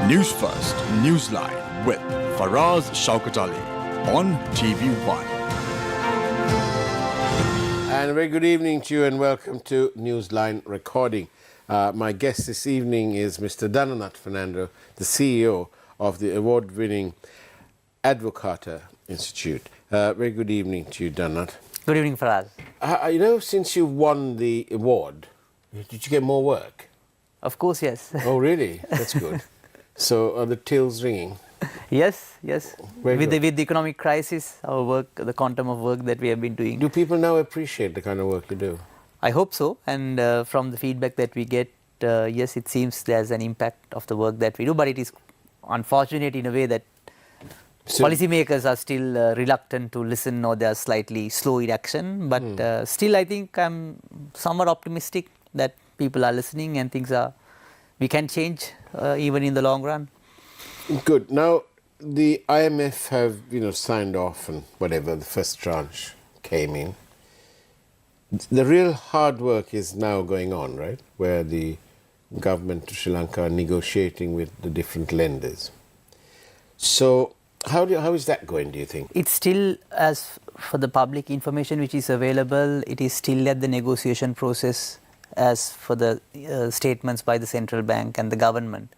News First, Newsline with Faraz Shaukat Ali on TV1. And a very good evening to you and welcome to Newsline recording. My guest this evening is Mr. Dhananath Fernando, the CEO of the award-winning Advocata Institute. Very good evening to you, Dhananath. Good evening, Faraz. Since you won the award, did you get more work? Of course, yes. Oh, really? That's good. So are the tills ringing? Yes. With the economic crisis, our work, the quantum of work that we have been doing. Do people now appreciate the kind of work you do? I hope so. And from the feedback that we get, yes, it seems there's an impact of the work that we do. But it is unfortunate in a way that policymakers are still reluctant to listen, or they are slightly slow in action. But still, I think I'm somewhat optimistic that people are listening and we can change even in the long run. Good. Now, the IMF have, signed off and whatever, the first tranche came in. The real hard work is now going on, right? Where the government of Sri Lanka are negotiating with the different lenders. So, how is that going, do you think? It's still, as for the public information which is available, it is still at the negotiation process as for the statements by the central bank and the government.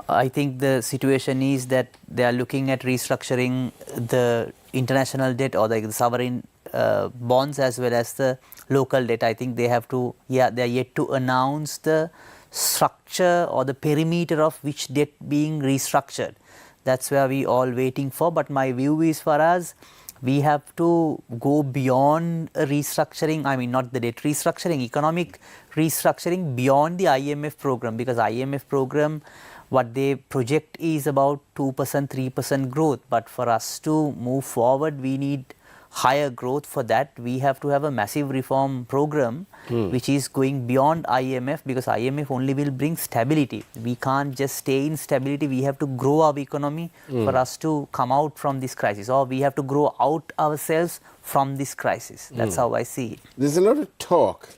I think the situation is that they are looking at restructuring the international debt or the sovereign bonds as well as the local debt. I think they have to, they are yet to announce the structure or the perimeter of which debt being restructured. That's where we all waiting for. But my view is, for us, we have to go beyond a restructuring, I mean not the debt restructuring, economic restructuring beyond the IMF program, because IMF program, what they project is about 2%, 3% growth. But for us to move forward, we need higher growth. For that, we have to have a massive reform program which is going beyond IMF, because IMF only will bring stability. We can't just stay in stability. We have to grow our economy for us to come out from this crisis, or we have to grow out ourselves from this crisis. That's how I see it. There's a lot of talk,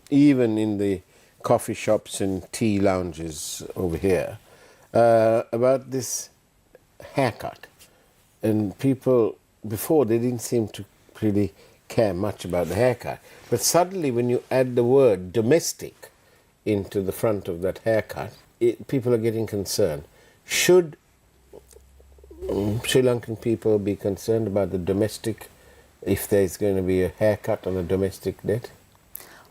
even in the coffee shops and tea lounges over here, about this haircut. And people, before, they didn't seem to really care much about the haircut. But suddenly, when you add the word domestic into the front of that haircut, people are getting concerned. Should Sri Lankan people be concerned about the domestic, if there's going to be a haircut on a domestic debt?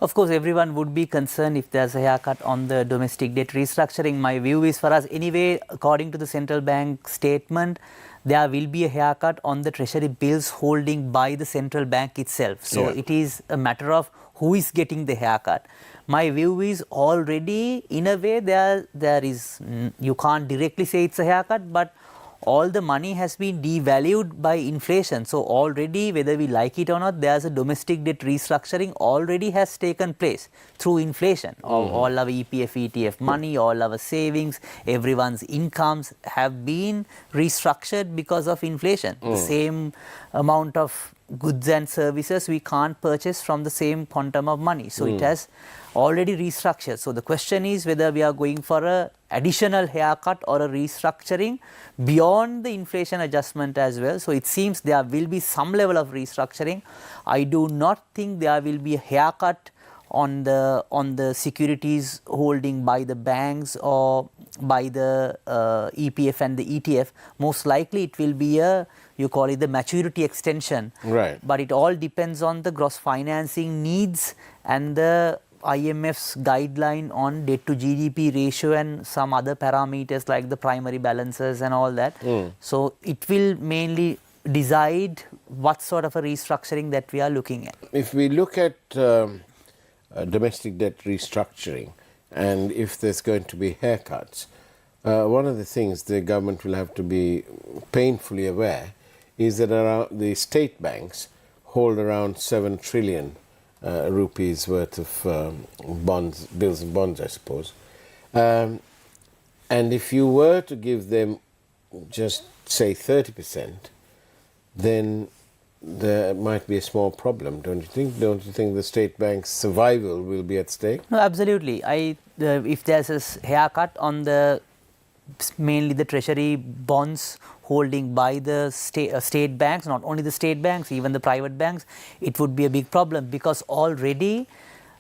Of course, everyone would be concerned if there's a haircut on the domestic debt restructuring. My view is, for us, anyway, according to the central bank statement, there will be a haircut on the treasury bills holding by the central bank itself. So it is a matter of who is getting the haircut. My view is, already, in a way, there is, you can't directly say it's a haircut, but all the money has been devalued by inflation. So already, whether we like it or not, there's a domestic debt restructuring already has taken place through inflation. All our EPF, ETF money, all our savings, everyone's incomes have been restructured because of inflation. The same amount of goods and services we can't purchase from the same quantum of money. So it has already restructured. So the question is whether we are going for a additional haircut or a restructuring beyond the inflation adjustment as well. So it seems there will be some level of restructuring. I do not think there will be a haircut on the securities holding by the banks or by the EPF and the ETF. Most likely it will be you call it the maturity extension. Right. But it all depends on the gross financing needs and the IMF's guideline on debt to GDP ratio and some other parameters like the primary balances and all that. So it will mainly decide what sort of a restructuring that we are looking at. If we look at domestic debt restructuring, and if there's going to be haircuts, one of the things the government will have to be painfully aware is that the state banks hold around 7 trillion rupees worth of bonds, bills and bonds, I suppose. And if you were to give them just, say, 30%, then there might be a small problem, don't you think? Don't you think the state bank's survival will be at stake? No, absolutely. If there's a haircut on the mainly the treasury bonds holding by the state banks, not only the state banks, even the private banks, it would be a big problem, because already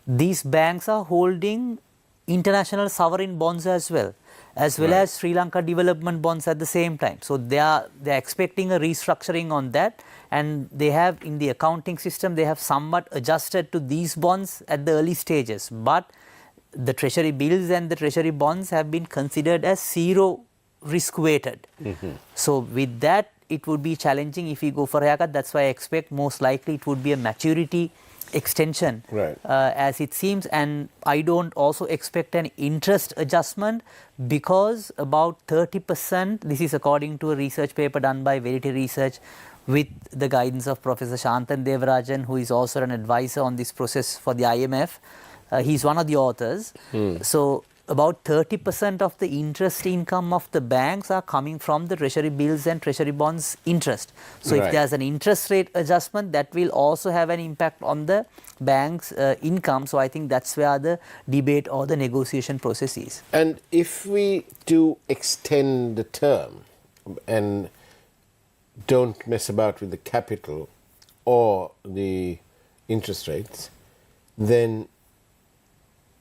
these banks are holding international sovereign bonds as well as Sri Lanka development bonds at the same time. So they are expecting a restructuring on that, and they have, in the accounting system, they have somewhat adjusted to these bonds at the early stages, but the treasury bills and the treasury bonds have been considered as zero risk weighted. So with that, it would be challenging if we go for a haircut. That's why I expect most likely it would be a maturity extension, as it seems, and I don't also expect an interest adjustment, because about 30%, this is according to a research paper done by Verity Research with the guidance of Professor Shantan Devarajan, who is also an advisor on this process for the IMF. He's one of the authors. So about 30% of the interest income of the banks are coming from the treasury bills and treasury bonds interest. So if there's an interest rate adjustment, that will also have an impact on the bank's income. So I think that's where the debate or the negotiation process is. And if we do extend the term and don't mess about with the capital or the interest rates, then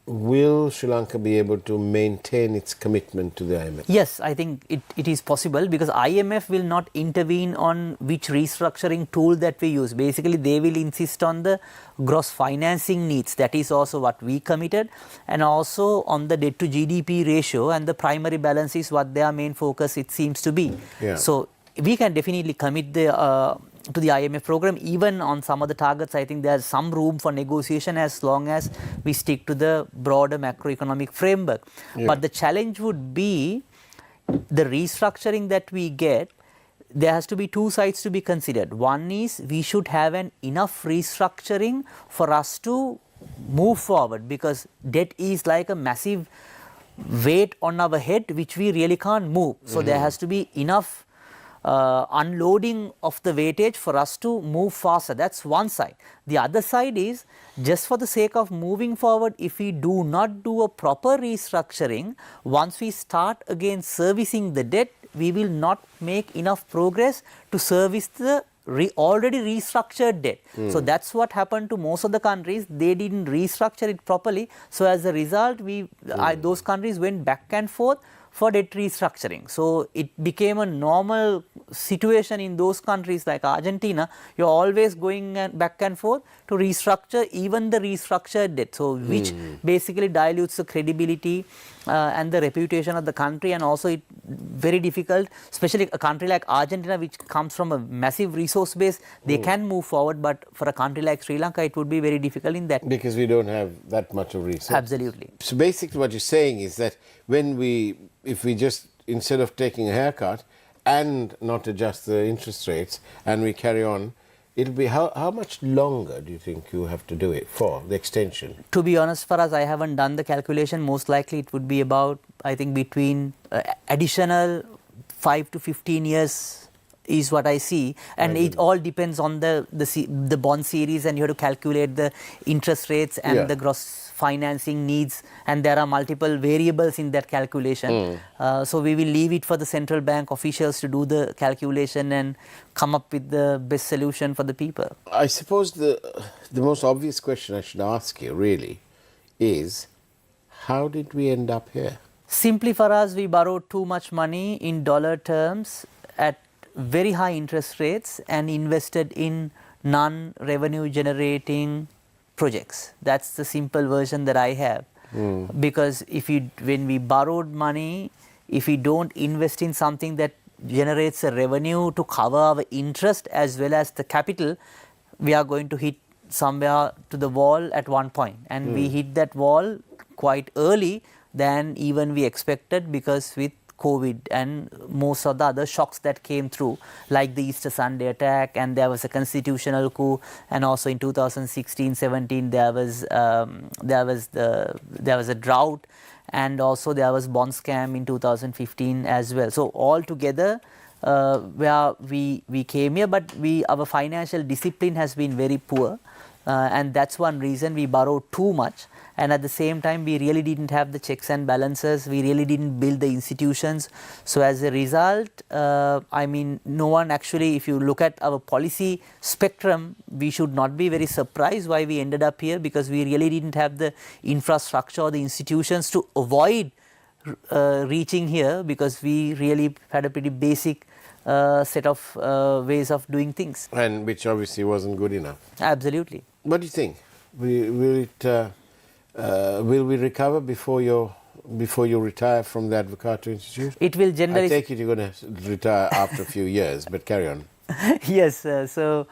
will Sri Lanka be able to maintain its commitment to the IMF? Yes, I think it is possible, because IMF will not intervene on which restructuring tool that we use. Basically, they will insist on the gross financing needs. That is also what we committed, and also on the debt to GDP ratio, and the primary balance is what their main focus, it seems to be. So we can definitely commit to the IMF program. Even on some of the targets, I think there's some room for negotiation as long as we stick to the broader macroeconomic framework. But the challenge would be the restructuring that we get. There has to be two sides to be considered. One is we should have an enough restructuring for us to move forward, because debt is like a massive weight on our head which we really can't move. So there has to be enough unloading of the weightage for us to move faster. That's one side. The other side is, just for the sake of moving forward, if we do not do a proper restructuring, once we start again servicing the debt, we will not make enough progress to service the already restructured debt. So that's what happened to most of the countries. They didn't restructure it properly. So as a result, those countries went back and forth for debt restructuring. So it became a normal situation in those countries like Argentina. You're always going back and forth to restructure even the restructured debt. So which basically dilutes the credibility and the reputation of the country, and also it very difficult, especially a country like Argentina, which comes from a massive resource base. They can move forward, but for a country like Sri Lanka, it would be very difficult in that. Because we don't have that much of resources. Absolutely. So basically what you're saying is that if we just, instead of taking a haircut and not adjust the interest rates, and we carry on, it'll be, how much longer do you think you have to do it for, the extension? To be honest, for us, I haven't done the calculation. Most likely it would be about, I think, between additional 5 to 15 years is what I see, and it all depends on the bond series, and you have to calculate the interest rates and the gross financing needs, and there are multiple variables in that calculation. So we will leave it for the central bank officials to do the calculation and come up with the best solution for the people. I suppose the most obvious question I should ask you really is, how did we end up here? Simply for us, we borrowed too much money in dollar terms at very high interest rates and invested in non-revenue generating projects. That's the simple version that I have. Because when we borrowed money, if we don't invest in something that generates a revenue to cover our interest as well as the capital, we are going to hit somewhere to the wall at one point. And we hit that wall quite early than even we expected, because with COVID and most of the other shocks that came through, like the Easter Sunday attack, and there was a constitutional coup, and also in 2016-17 there was a drought, and also there was bond scam in 2015 as well. So altogether, where we came here, but our financial discipline has been very poor, and that's one reason we borrowed too much. and at the same time we really didn't have the checks and balances, we really didn't build the institutions. So as a result, I mean, no one actually, if you look at our policy spectrum, we should not be very surprised why we ended up here, because we really didn't have the infrastructure or the institutions to avoid reaching here, because we really had a pretty basic set of ways of doing things. And which obviously wasn't good enough. Absolutely. What do you think? Will we recover before you retire from the Advocato Institute? It will generally. I take it you're going to retire after a few years, but carry on. Yes, so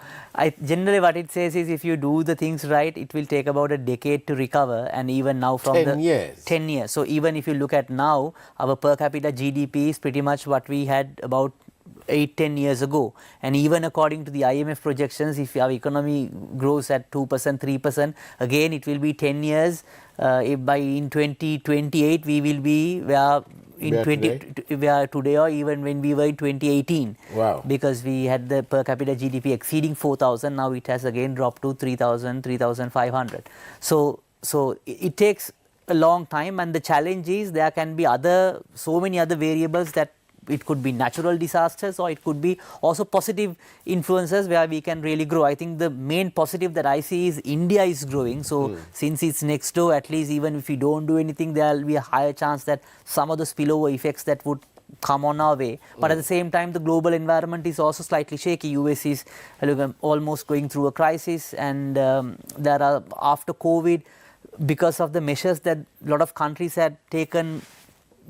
generally what it says is, if you do the things right, it will take about a decade to recover, and even now from 10 years. 10 years. So even if you look at now, our per capita GDP is pretty much what we had about 8-10 years ago, and even according to the IMF projections, if our economy grows at 2%, 3%, again it will be 10 years. In 2028 we will be where we are today, or even when we were in 2018. Wow. Because we had the per capita GDP exceeding 4,000, now it has again dropped to 3,000, 3,500. So it takes a long time, and the challenge is there can be so many other variables, that it could be natural disasters, or it could be also positive influences where we can really grow. I think the main positive that I see is India is growing. So since it's next door, at least even if we don't do anything, there will be a higher chance that some of the spillover effects that would come on our way. But at the same time, the global environment is also slightly shaky. US is almost going through a crisis, and there are, after COVID, because of the measures that a lot of countries had taken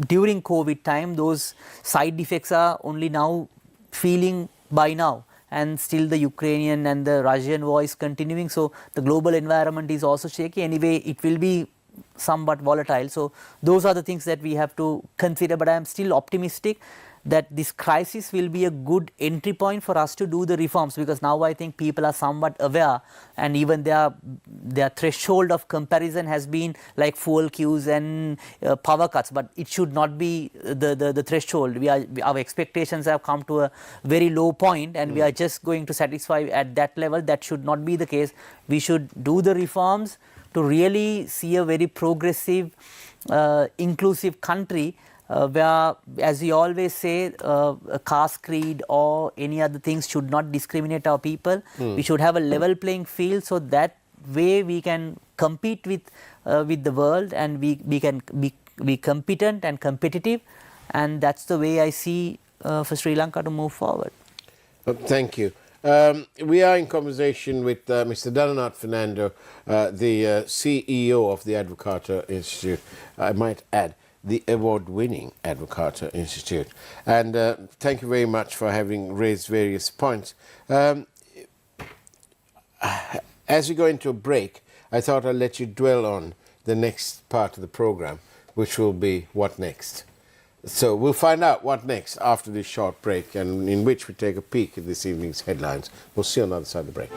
during COVID time, those side effects are only now feeling by now, and still the Ukrainian and the Russian war is continuing. So the global environment is also shaky. Anyway, it will be somewhat volatile. So those are the things that we have to consider, but I am still optimistic that this crisis will be a good entry point for us to do the reforms, because now I think people are somewhat aware, and even their threshold of comparison has been like fuel queues and power cuts, but it should not be the threshold. Our expectations have come to a very low point, and we are just going to satisfy at that level. That should not be the case. We should do the reforms to really see a very progressive, inclusive country, where, as we always say, caste, creed or any other things should not discriminate our people. We should have a level playing field, so that way we can compete with the world, and we can be competent and competitive, and that's the way I see for Sri Lanka to move forward. Thank you. We are in conversation with Mr. Dhananath Fernando, the CEO of the Advocato Institute. I might add, the award-winning Advocato Institute. And thank you very much for having raised various points. As we go into a break, I thought I'd let you dwell on the next part of the program, which will be What Next? So we'll find out what next after this short break, and in which we take a peek at this evening's headlines. We'll see you on the other side of the break.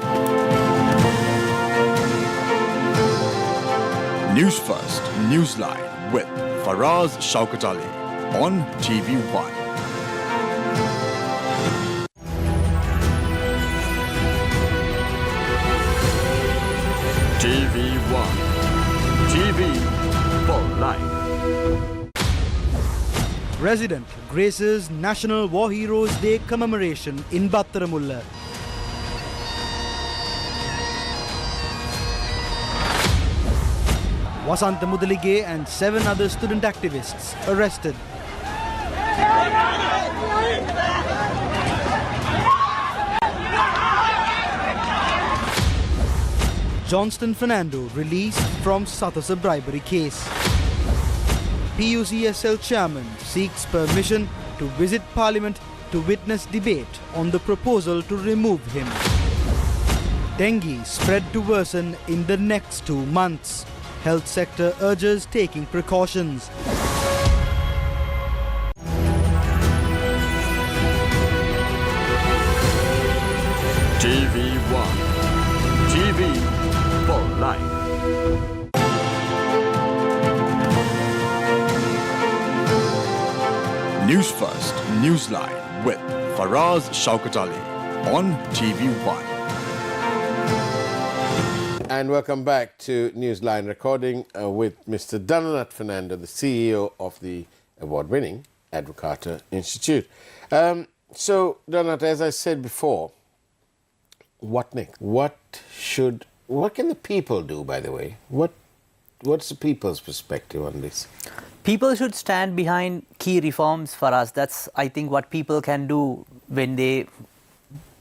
News First, Newsline with Faraz Shaukat Ali on TV1. TV1. TV for life. President graces National War Heroes Day commemoration in Battaramulla. Vasantha Mudalige and 7 other student activists arrested. Dhananath Fernando released from Sathasa bribery case. PUCSL chairman seeks permission to visit Parliament to witness debate on the proposal to remove him. Dengue spread to worsen in the next 2 months. Health sector urges taking precautions. TV1. TV for life. News First, Newsline with Faraz Shaukat Ali on TV1. And welcome back to Newsline recording with Mr. Dhananath Fernando, the CEO of the award-winning Advocata Institute. So, Dhananath, as I said before, what next? What can the people do, by the way? What's the people's perspective on this? People should stand behind key reforms for us. That's, I think, what people can do when they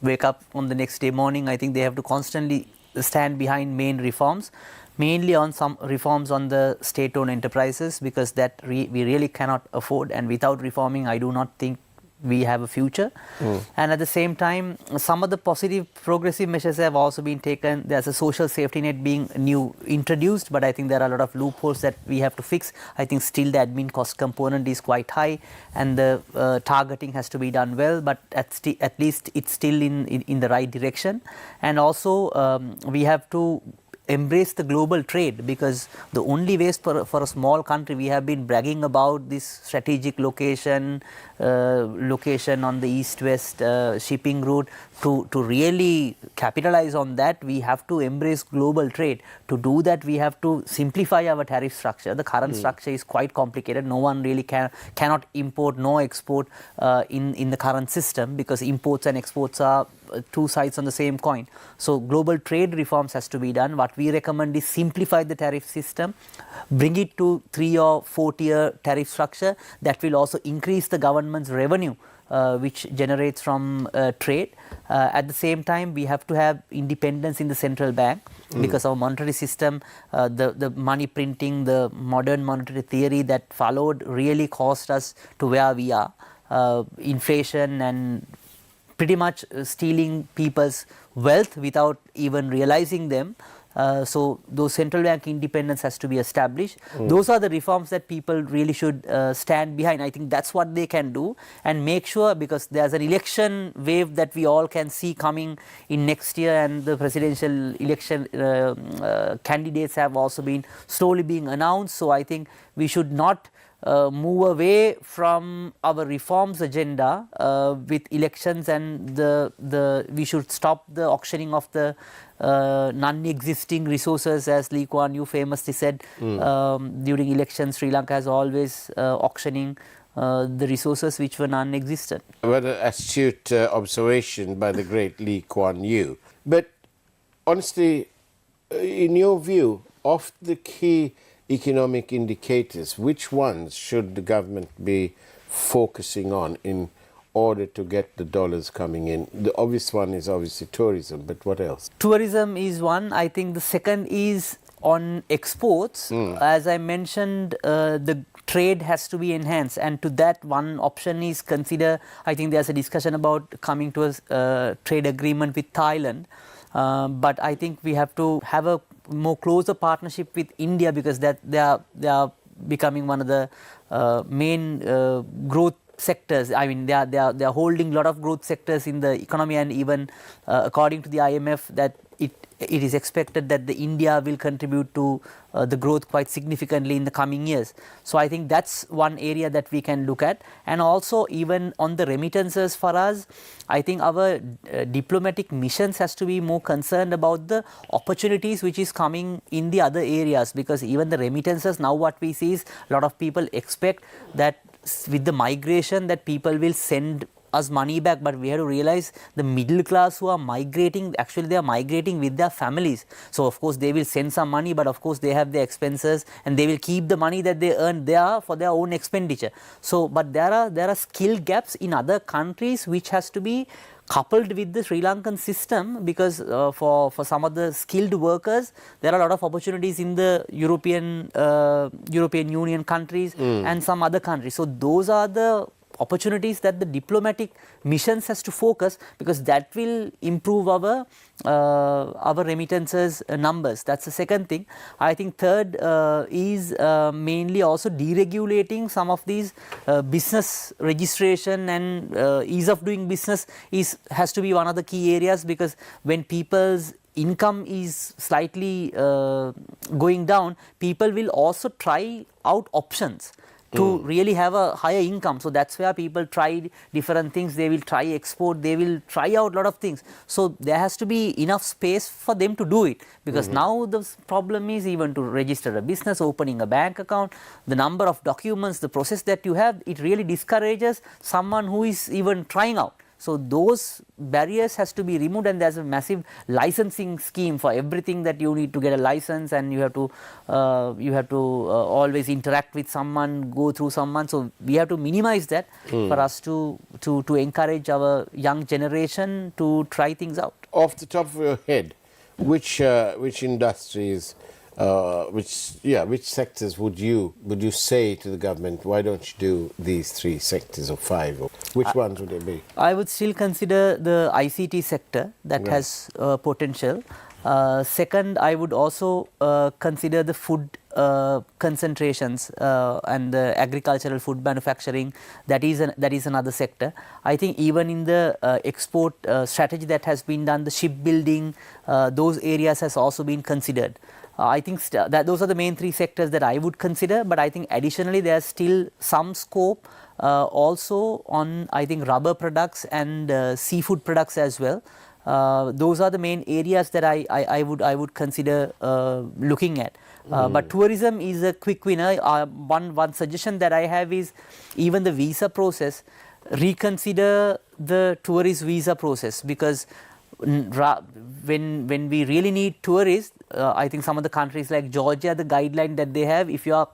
wake up on the next day morning. I think they have to constantly stand behind main reforms, mainly on some reforms on the state-owned enterprises, because that we really cannot afford, and without reforming I do not think we have a future. And at the same time, some of the positive progressive measures have also been taken. There's a social safety net being introduced, but I think there are a lot of loopholes that we have to fix. I think still the admin cost component is quite high, and the targeting has to be done well, but at least it's still in the right direction. And also we have to embrace the global trade, because the only ways for a small country, we have been bragging about this strategic location on the east-west shipping route. To really capitalize on that, we have to embrace global trade. To do that, we have to simplify our tariff structure. The current structure is quite complicated. No one really cannot import nor export in the current system, because imports and exports are two sides on the same coin. So global trade reforms has to be done. What we recommend is simplify the tariff system, bring it to 3 or 4 tier tariff structure. That will also increase the government's revenue which generates from trade. At the same time, we have to have independence in the central bank, because our monetary system, the money printing, the modern monetary theory that followed really caused us to where we are. Inflation and pretty much stealing people's wealth without even realizing them. So those central bank independence has to be established. Those are the reforms that people really should stand behind. I think that's what they can do, and make sure, because there's an election wave that we all can see coming in next year, and the presidential election candidates have also been slowly being announced. So I think we should not move away from our reforms agenda with elections, and we should stop the auctioning of the non-existing resources, as Lee Kuan Yew famously said during elections. Sri Lanka has always auctioning the resources which were non-existent. What an astute observation by the great Lee Kuan Yew. But honestly, in your view, of the key economic indicators, which ones should the government be focusing on in order to get the dollars coming in? The obvious one is obviously tourism, but what else? Tourism is one. I think the second is on exports. As I mentioned, the trade has to be enhanced, and to that one option is consider, I think there's a discussion about coming to a trade agreement with Thailand. But I think we have to have a more closer partnership with India, because that they are becoming one of the main growth sectors. I mean, they are holding a lot of growth sectors in the economy, and even according to the IMF, that it is expected that the India will contribute to the growth quite significantly in the coming years. So I think that's one area that we can look at. And also, even on the remittances for us, I think our diplomatic missions has to be more concerned about the opportunities which is coming in the other areas, because even the remittances, now what we see is a lot of people expect that with the migration that people will send us money back, but we have to realize the middle class who are migrating, actually they are migrating with their families. So of course they will send some money, but of course they have their expenses, and they will keep the money that they earn there for their own expenditure. So but there are skill gaps in other countries which has to be coupled with the Sri Lankan system, because for some of the skilled workers, there are a lot of opportunities in the European Union countries and some other countries. So those are the opportunities that the diplomatic missions has to focus, because that will improve our remittances numbers. That's the second thing. I think third is mainly also deregulating some of these business registration and ease of doing business has to be one of the key areas, because when people's income is slightly going down, people will also try out options to really have a higher income. So that's where people try different things. They will try export, they will try out a lot of things. So there has to be enough space for them to do it, because now the problem is even to register a business, opening a bank account, the number of documents, the process that you have, it really discourages someone who is even trying out. So those barriers has to be removed, and there's a massive licensing scheme for everything that you need to get a license, and you have to always interact with someone, go through someone. So we have to minimize that for us to encourage our young generation to try things out. Off the top of your head, which industries, which sectors would you say to the government, why don't you do these 3 sectors or 5? Or which ones would it be? I would still consider the ICT sector that has potential. Second, I would also consider the food concentrations and the agricultural food manufacturing. That is another sector. I think even in the export strategy that has been done, the shipbuilding, those areas has also been considered. I think that those are the main 3 sectors that I would consider, but I think additionally there is still some scope also on, I think, rubber products and seafood products as well. Those are the main areas that I would consider looking at. But tourism is a quick winner. One suggestion that I have is, even the visa process, reconsider the tourist visa process, because when we really need tourists, I think some of the countries like Georgia, the guideline that they have, if you are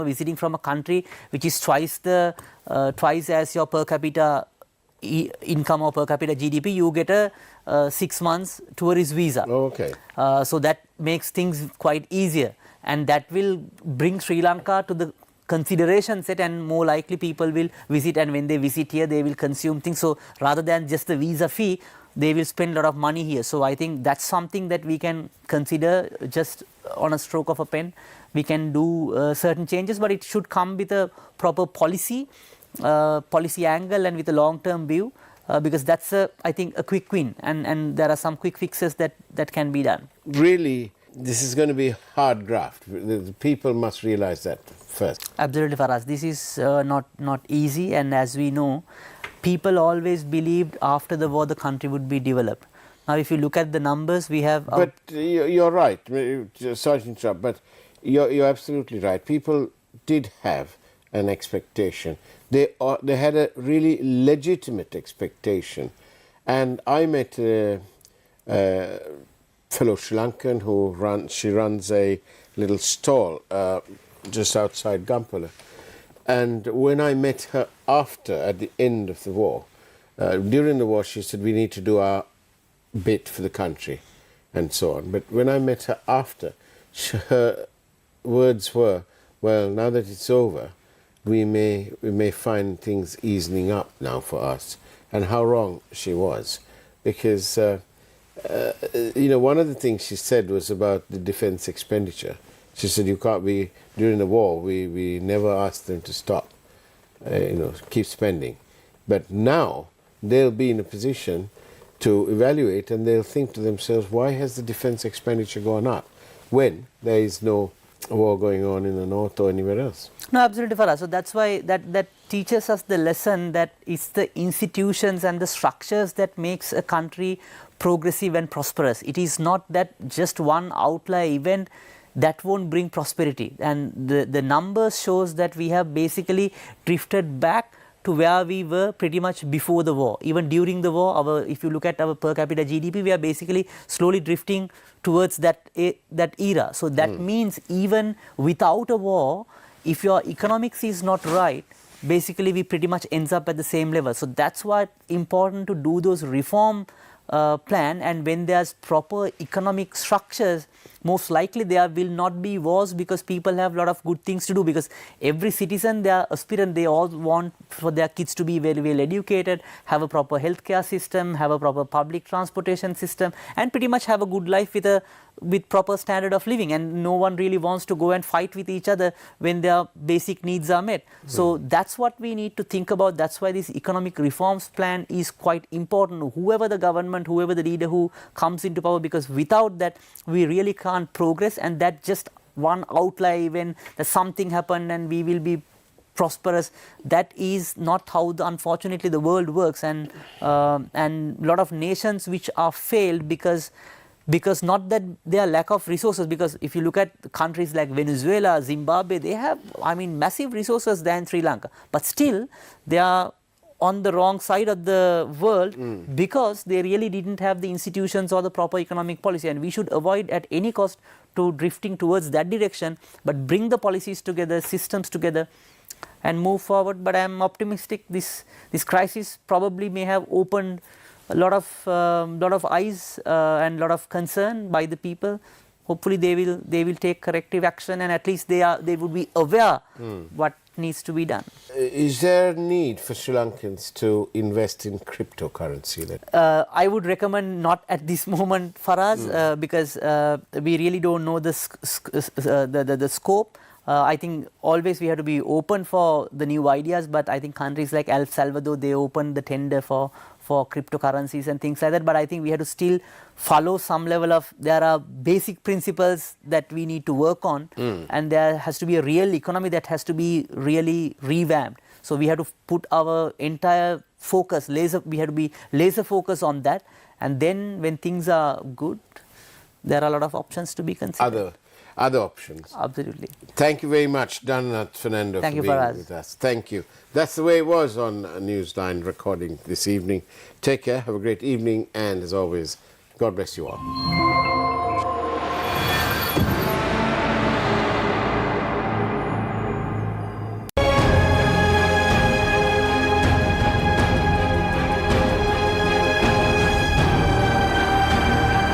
visiting from a country which is twice as your per capita income or per capita GDP, you get a 6 months tourist visa. Okay. So that makes things quite easier, and that will bring Sri Lanka to the consideration set, and more likely people will visit, and when they visit here they will consume things. So rather than just the visa fee, they will spend a lot of money here. So I think that's something that we can consider just on a stroke of a pen. We can do certain changes, but it should come with a proper policy angle and with a long-term view, because that's I think a quick win, and there are some quick fixes that can be done. Really, this is going to be a hard graft. The people must realize that first. Absolutely, Faraz. This is not easy, and as we know, people always believed after the war the country would be developed. Now, if you look at the numbers, we have... But you're right. Sorry to interrupt, but you're absolutely right. People did have an expectation. They had a really legitimate expectation. And I met a fellow Sri Lankan who runs a little stall just outside Gampala. And when I met her at the end of the war, during the war, she said, we need to do our bit for the country and so on. But when I met her after, her words were, well, now that it's over, we may find things easing up now for us. And how wrong she was. Because, one of the things she said was about the defense expenditure. She said, during the war, we never asked them to stop, keep spending. But now they'll be in a position to evaluate, and they'll think to themselves, why has the defense expenditure gone up when there is no war going on in the north or anywhere else? No, absolutely, Farah. So that's why that teaches us the lesson that it's the institutions and the structures that makes a country progressive and prosperous. It is not that just one outlier event that won't bring prosperity. And the numbers shows that we have basically drifted back to where we were pretty much before the war. Even during the war, if you look at our per capita GDP, we are basically slowly drifting towards that era. So that means even without a war, if your economics is not right, basically we pretty much ends up at the same level. So that's why it's important to do those reform plan, and when there's proper economic structures, most likely there will not be wars, because people have a lot of good things to do, because every citizen, they are aspirant, they all want for their kids to be very well educated, have a proper healthcare system, have a proper public transportation system, and pretty much have a good life with proper standard of living, and no one really wants to go and fight with each other when their basic needs are met. So that's what we need to think about. That's why this economic reforms plan is quite important, whoever the government, whoever the leader who comes into power, because without that we really can't progress, and that just one outlier event that something happened and we will be prosperous. That is not how, unfortunately, the world works, and a lot of nations which are failed because not that they are lack of resources, because if you look at countries like Venezuela, Zimbabwe, they have, I mean, massive resources than Sri Lanka, but still they are on the wrong side of the world because they really didn't have the institutions or the proper economic policy, and we should avoid at any cost to drifting towards that direction, but bring the policies together, systems together, and move forward. But I am optimistic this crisis probably may have opened a lot of eyes and lot of concern by the people. Hopefully they will take corrective action, and at least they would be aware what needs to be done. Is there a need for Sri Lankans to invest in cryptocurrency? I would recommend not at this moment for us because we really don't know the scope. I think always we have to be open for the new ideas, but I think countries like El Salvador, they opened the tender for cryptocurrencies and things like that, but I think we have to still follow some level of, there are basic principles that we need to work on, and there has to be a real economy that has to be really revamped. So we have to put our entire focus, we have to be laser focused on that, and then when things are good, there are a lot of options to be considered. Other options. Absolutely. Thank you very much, Dhananath Fernando, for being with us. Thank you. That's the way it was on Newsline recording this evening. Take care, have a great evening, and as always, God bless you all.